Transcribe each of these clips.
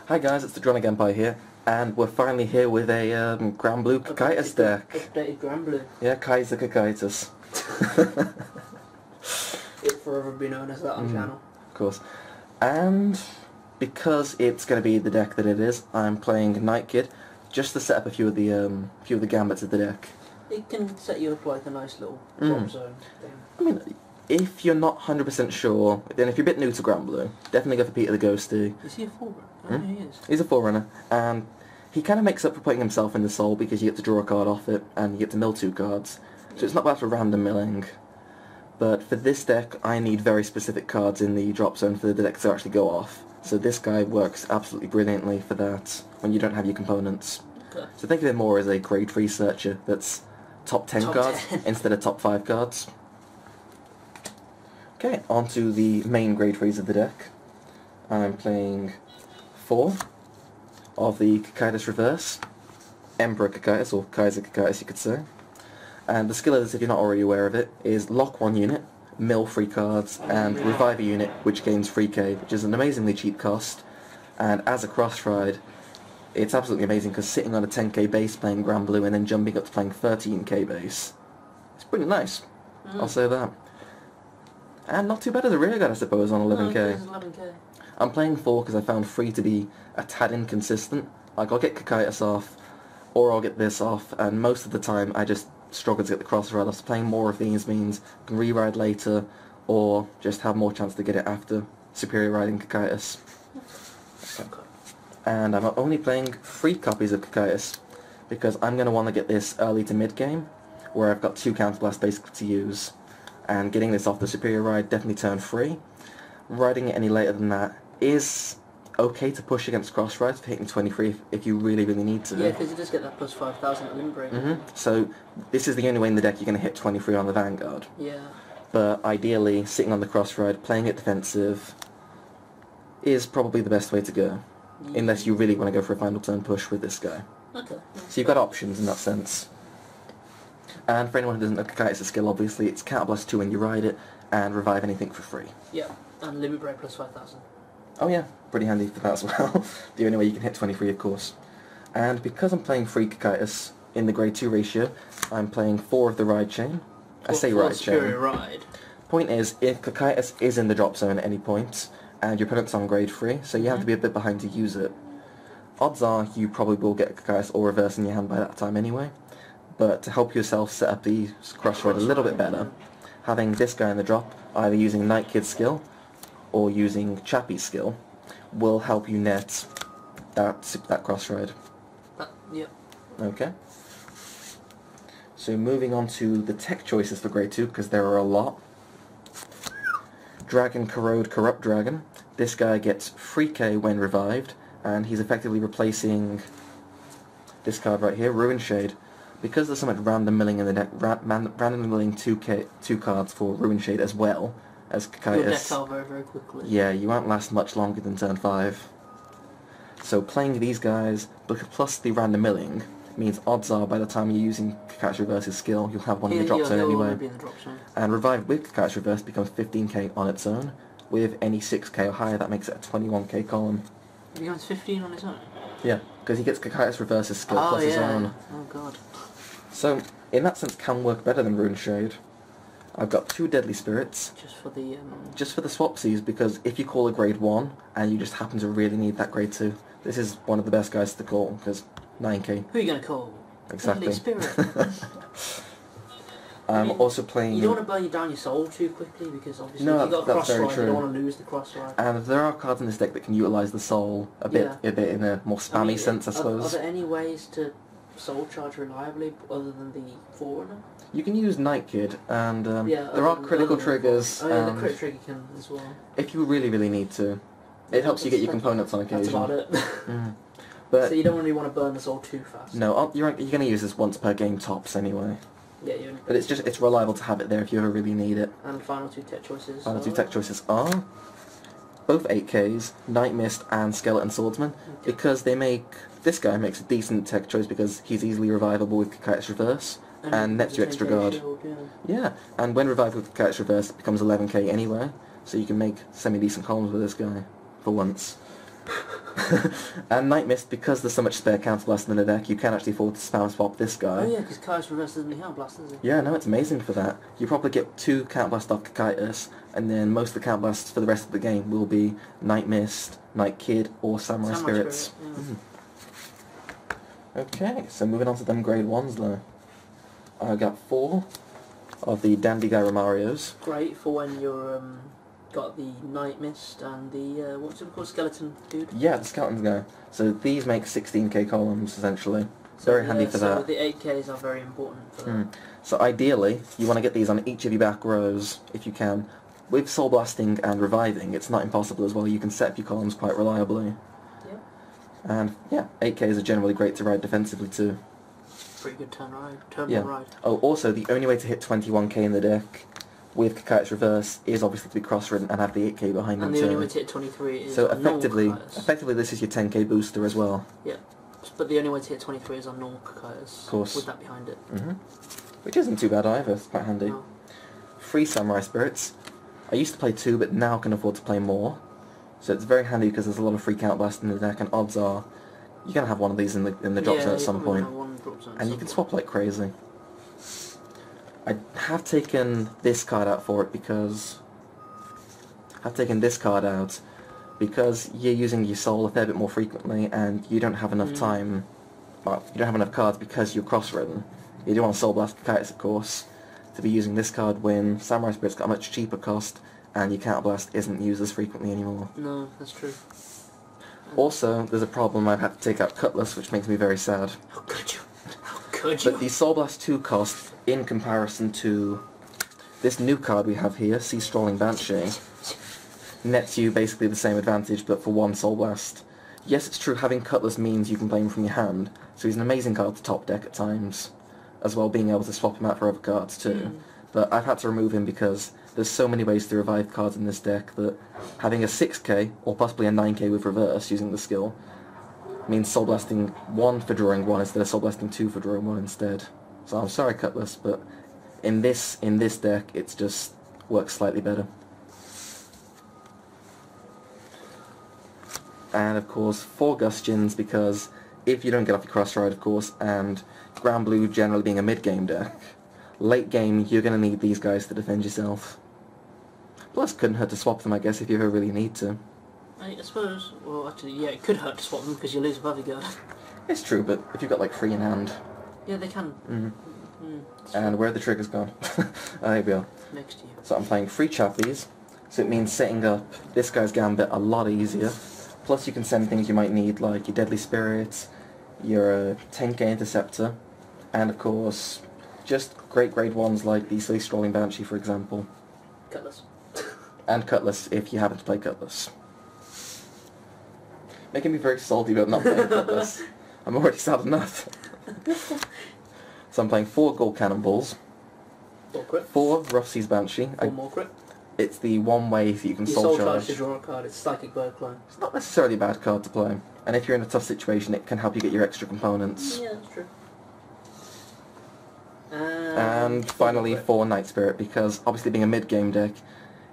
Hi guys, it's TheDragonicEmpire here, and we're finally here with a Granblue Cocytus deck. Updated Granblue. Yeah, Kaiser Cocytus. It'll forever be known as that on channel. Of course. And because it's going to be the deck that it is, I'm playing Night Kid just to set up a few of the gambits of the deck. It can set you up like a nice little drop zone thing. I mean, if you're not 100% sure, then if you're a bit new to Granblue, definitely go for Peter the Ghosty. Is he a forerunner? Oh, he is. He's a forerunner, and he kind of makes up for putting himself in the soul because you get to draw a card off it, and you get to mill 2 cards. So it's not bad for random milling. But for this deck, I need very specific cards in the drop zone for the deck to actually go off. So this guy works absolutely brilliantly for that when you don't have your components. Okay. So think of it more as a grade 3 searcher that's top 10 cards instead of top 5 cards. Okay, on to the main grade 3s of the deck. I'm playing 4 of the Cocytus Reverse, Emperor Cocytus, or Kaiser Cocytus you could say. And the skill of this, if you're not already aware of it, is lock 1 unit, mill 3 cards, and revive a unit which gains 3k, which is an amazingly cheap cost. And as a cross-ride, it's absolutely amazing because sitting on a 10k base playing Granblue and then jumping up to playing 13k base, it's pretty nice. I'll say that. And not too bad as a rearguard, I suppose, on 11k. No, 11k. I'm playing 4 because I found 3 to be a tad inconsistent. Like, I'll get Cocytus off, or I'll get this off, and most of the time I just struggle to get the cross-ride off. So playing more of these means I can re-ride later, or just have more chance to get it after superior riding Cocytus. Okay. And I'm only playing 3 copies of Cocytus, because I'm going to want to get this early to mid-game, where I've got 2 counterblast basically to use. And getting this off the superior ride definitely turn 3. Riding it any later than that is okay to push against cross rides for hitting 23 if you really need to. Yeah, because you just get that plus 5,000 at limit break. So this is the only way in the deck you're going to hit 23 on the Vanguard. Yeah. But ideally, sitting on the cross ride, playing it defensive, is probably the best way to go. Yeah. Unless you really want to go for a final turn push with this guy. Okay. So you've got options in that sense. And for anyone who doesn't know Cocytus' skill, obviously, it's Counterblast 2 when you ride it, and revive anything for free. Yeah, and limit break plus 5,000. Oh yeah, pretty handy for that as well. The only way you can hit 23, of course. And because I'm playing 3 Cocytus in the grade 2 ratio, I'm playing 4 of the ride chain. I say ride chain. Ride. Point is, if Cocytus is in the drop zone at any point, and your opponent's on grade 3, so you have to be a bit behind to use it, odds are you probably will get a Cocytus or reverse in your hand by that time anyway. But to help yourself set up the cross-ride a little bit better, having this guy in the drop, either using Night Kid's skill or using Chappie's skill, will help you net that cross-ride. Yep. Okay. So moving on to the tech choices for grade 2, because there are a lot. Dragon Corrode Corrupt Dragon. This guy gets 3k when revived, and he's effectively replacing this card right here, Ruin Shade. Because there's so much random milling in the deck, randomly milling 2 cards for Ruin Shade as well as Cocytus. You'll deck out very quickly. Yeah, you won't last much longer than turn 5. So playing these guys, plus the random milling, means odds are by the time you're using Cocytus Reverse's skill, you'll have one in the drop zone anyway. And Revive with Cocytus Reverse becomes 15k on its own. With any 6k or higher, that makes it a 21k column. It becomes 15 on its own? Yeah, because he gets Cocytus Reverse's skill plus his own. Oh god. So, in that sense, can work better than Ruin Shade. I've got 2 Deadly Spirits. Just for the swapsies, because if you call a grade 1, and you just happen to really need that grade 2, this is one of the best guys to call, because 9k. Who are you going to call? Exactly. Deadly Spirit. I'm also playing... You don't want to burn down your soul too quickly, because obviously if you've got a cross-ride, you don't want to lose the cross-ride. And there are cards in this deck that can utilise the soul a bit in a more spammy sense, I suppose. Are there any ways to soul charge reliably other than the Forerunner? You can use Night Kid, and there are critical triggers. Oh yeah, the crit trigger can as well. If you really need to. It helps you get your components on occasion. That's about it. But so you don't really want to burn the soul too fast. No, you're going to use this once per game tops anyway. Yeah, but it's reliable to have it there if you ever really need it. And final 2 tech choices. Final 2 tech choices are both 8Ks, Night Mist and Skeleton Swordsman, because they make... This guy makes a decent tech choice because he's easily revivable with Cocytus Reverse, and nets you extra guard. Yeah, and when revived with Cocytus Reverse it becomes 11k anyway, so you can make semi-decent columns with this guy, for once. And Night Mist, because there's so much spare counterblast in the deck, you can actually afford to spam swap this guy. Oh yeah, because Cocytus reverse doesn't counterblast, does he? Yeah, no, it's amazing for that. You probably get 2 counterblast off Cocytus, and then most of the counterblasts for the rest of the game will be Night Mist, Night Kid, or Samurai Spirits. Spirit, yeah. Okay, so moving on to them grade 1s though. I got 4 of the Dandy Gyro-Marios. Great for when you're got the Night Mist and the what's it called, skeleton dude? Yeah, the skeleton guy. So these make 16k columns essentially. So, very handy for that. So the 8Ks are very important for that. So ideally, you want to get these on each of your back rows if you can. With Soul Blasting and Reviving, it's not impossible as well. You can set up your columns quite reliably. Yep. And yeah, 8Ks are generally great to ride defensively too. Pretty good turn ride. Ride. Oh, also, the only way to hit 21k in the deck with Cocytus Reverse is obviously to be cross-ridden and have the 8k behind them too. And the only way to hit 23 is so on effectively this is your 10k booster as well. Yeah, but the only way to hit 23 is on normal Cocytus. Of course. With that behind it. Which isn't too bad either, it's quite handy. No. 3 Samurai Spirits. I used to play 2, but now can afford to play more. So it's very handy because there's a lot of free counterblast in the deck, and odds are you're going to have one of these in the drop zone at some point. And you can swap like crazy. I have taken this card out for it because... because you're using your soul a fair bit more frequently and you don't have enough time... Well, you don't have enough cards because you're cross-ridden. You do want Soul Blast Cocytus, of course, to be using this card when Samurai Spirit's got a much cheaper cost and your Counterblast isn't used as frequently anymore. No, that's true. Also, there's a problem. I've had to take out Cutlass, which makes me very sad. How could you? How could you? But the Soul Blast 2 cost, in comparison to this new card we have here, Sea Strolling Banshee, nets you basically the same advantage, but for 1 Soul Blast. Yes, it's true, having Cutlass means you can play him from your hand, so he's an amazing card to top deck at times, as well being able to swap him out for other cards too. But I've had to remove him because there's so many ways to revive cards in this deck that having a 6k, or possibly a 9k with reverse using the skill, means Soul Blasting 1 for drawing 1 instead of Soul Blasting 2 for drawing 1 instead. So I'm sorry Cutlass, but in this deck it's just works slightly better. And of course 4 Gustians, because if you don't get off your cross ride, of course, and Granblue generally being a mid-game deck, late game you're going to need these guys to defend yourself. Plus, couldn't hurt to swap them, I guess, if you ever really need to. I suppose, well actually, yeah, it could hurt to swap them because you lose a bodyguard. It's true, but if you've got like 3 in hand... Yeah, they can. And where are the triggers gone? There we go. Next to you. So I'm playing 3 Chappies, so it means setting up this guy's gambit a lot easier. Plus you can send things you might need, like your Deadly Spirit, your 10k Interceptor, and of course, just great grade 1s like the Sea Strolling Banshee, for example. Cutlass. And Cutlass, if you happen to play Cutlass. Making me very salty about not playing Cutlass. I'm already sad enough. So I'm playing 4 Gold Cannonballs, 4 crit. 4 Rough Seas Banshee. 4 more crit. It's the one way that you can soul charge. charge to draw a card. It's Psychic Bird Clone. It's not necessarily a bad card to play, and if you're in a tough situation it can help you get your extra components. Yeah, that's true. And finally 4 Night Spirit, because obviously being a mid-game deck,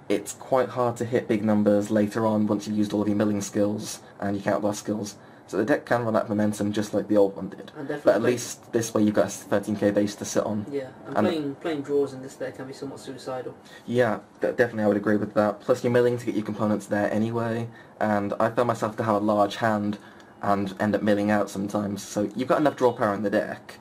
it's quite hard to hit big numbers later on once you've used all of your milling skills and your counterblast skills. So the deck can run out of momentum just like the old one did. But at least this way you've got a 13k base to sit on. Yeah, and playing draws in this deck can be somewhat suicidal. Yeah, definitely I would agree with that. Plus you're milling to get your components there anyway, and I found myself to have a large hand and end up milling out sometimes. So you've got enough draw power in the deck.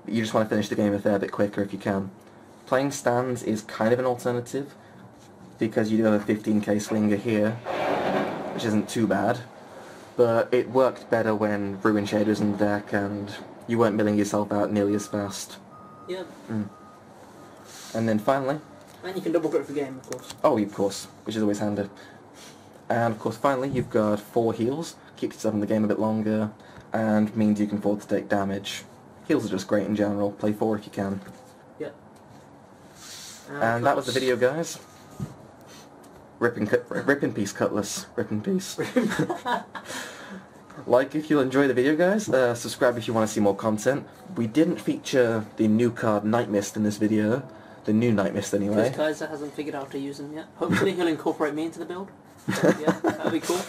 You just want to finish the game a fair bit quicker if you can. Playing stands is kind of an alternative, because you do have a 15k swinger here, which isn't too bad. But it worked better when Ruin Shade was in the deck and you weren't milling yourself out nearly as fast. Yeah. And then finally... And you can double grip for game, of course. Oh, of course, which is always handy. And of course finally you've got 4 heals, keeps yourself in the game a bit longer, and means you can afford to take damage. Heals are just great in general, play 4 if you can. Yeah. And that was the video, guys. Rip in peace, Cutlass. Rip in peace. Like if you enjoy the video, guys. Subscribe if you want to see more content. We didn't feature the new card Night Mist in this video. The new Night Mist, anyway. Because Kaiser hasn't figured out how to use them yet. Hopefully he'll incorporate me into the build. Yeah, that'll be cool.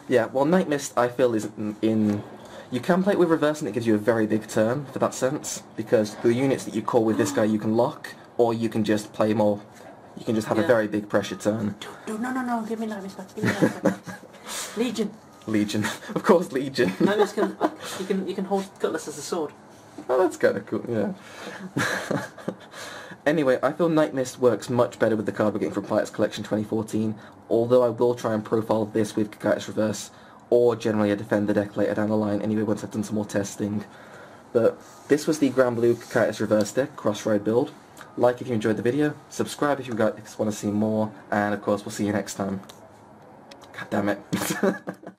Yeah, well, Night Mist, I feel, is in... You can play it with reverse and it gives you a very big turn, for that sense, because the units that you call with this guy you can lock, or you can just play more... You can just have a very big pressure turn. No, give me Night Mist back, give me Night Mist back. Legion. Legion. Of course, Legion. Night Mist can... You can hold Cutlass as a sword. Oh, that's kind of cool, yeah. Anyway, I feel Night Mist works much better with the card we're getting from Pirates Collection 2014, although I will try and profile this with Cocytus Reverse, or generally a Defender deck later down the line, anyway, once I've done some more testing. But this was the Granblue Cocytus Reverse deck, Crossroad build. Like if you enjoyed the video, subscribe if you guys want to see more, and of course we'll see you next time. God damn it.